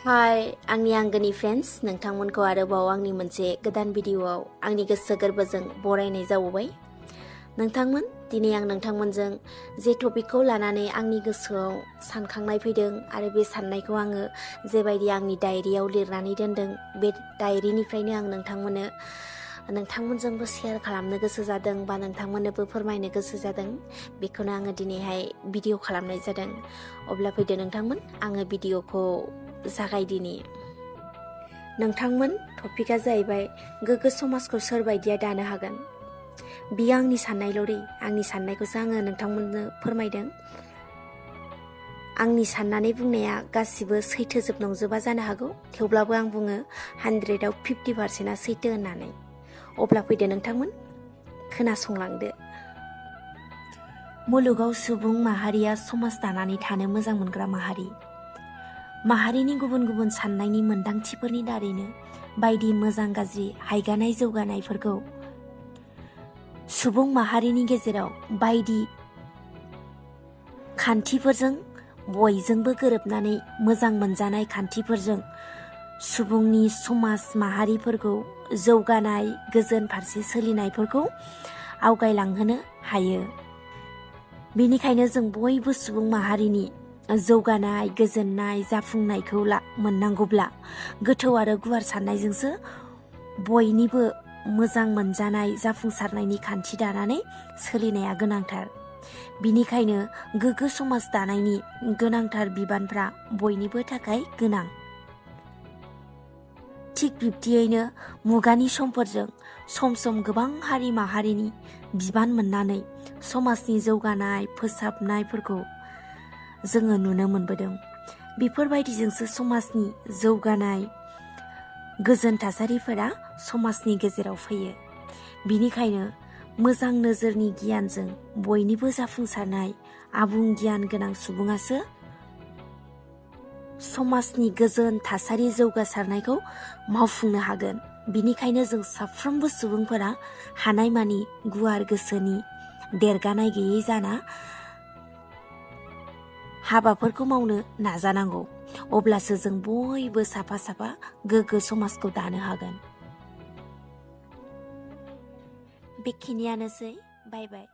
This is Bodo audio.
हाय आंनि आंगोनि फ्रेन्ड्स नोंथांमोनखौ आरोबाव आंनि मोनसे गोदान भिडिअआव आंनि गोसो गोरबोजों बरायनाय जाबावबाय। नोंथांमोन दिनै आं नोंथांमोनजों जे टपिकखौ लानानै आंनि गोसोआव सानखांनाय फैदों आरो बे साननायखौ आङो जेबायदि आंनि डायरियाव लिरनानै दोनदों बे डायरिनिफ्रायनो आं नोंथांमोनजोंबो शेयार खालामनो गोसो जादों बा नोंथांमोननोबो फोरमायनो गोसो जादों। बेखौनो आङो दिनैहाय भिडिअ खालामनाय जादों। अब्ला फैदो नोंथांमोन आङो भिडिअखौ जागायदिनि। नोंथांमोन टपिकआ जाहैबाय गोग्गो समाजखौ सोर बायदिया दानो हागोन। बियो आंनि साननायल'रि, आंनि साननायखौसो आङो नोंथांमोननो फोरमायदों। आंनि साननानै बुंनाया गासिबो सैथोजोब नंजोबा जानो हागौ, थेवब्लाबो आं बुङो 100आव 50%आ सैथो होननानै। अब्ला फैदो नोंथांमोन खोनासंलांदो। मुलुगाव सुबुं माहारिया समाज दानानै थानो मोजां मोनग्रा माहारि। माहारिनि गुबुन गुबुन साननायनि मोन्दांथिफोरनि दारैनो बायदि मोजां गाज्रि हायगानाय जौगानायफोरखौ सुबुं माहारिनि गेजेराव बायदि खान्थिफोरजों बयजोंबो गोरोबनानै मोजां मोनजानाय खान्थिफोरजों सुबुंनि समाज माहारिफोरखौ जौगानाय गोजोन फारसे सोलिनायफोरखौ आवगायलांहोनो हायो। बेनिखायनो जों बयबो सुबुं माहारिनि जौगानाय गोजोननाय जाफुंनायखौ मोननांगौब्ला गोथौ आरो गुवार साननायजोंसो बयनिबो मोजां मोनजानाय जाफुंसारनायनि खान्थि दानानै सोलिनाया गोनांथार। बिनिखायनो गोग्गो समाज दानायनि गोनांथार बिबानफ्रा बयनिबो थाखाय गोनां। थिग बिब्दियैनो मुगानि समफोरजों सम सम गोबां हारि माहारिनि बिबान मोननानै समाजनि जौगानाय फोसाबनायफोरखौ जोङो नुनो मोनबोदों। बेफोरबायदिजोंसो समाजनि जौगानाय गोजोन थासारिफोरा समाजनि गेजेराव फैयो। बिनिखायनो मोजां नोजोरनि गियानजों बयनिबो जाफुंसारनाय आबुं गियान गोनां सुबुङासो समाजनि गोजोन थासारि जौगासारनायखौ मावफुंनो हागोन। बिनिखायनो जों साफ्रोमबो सुबुंफोरा हानायमानि गुवार गोसोनि देरगानाय गैयै जाना हाबाफोरखौ मावनो नाजानांगौ। अब्लासो जों बयबो साफा साफा गोग्गो समाजखौ दानो हागोन। बेखिनियानोसै। बाय बाय।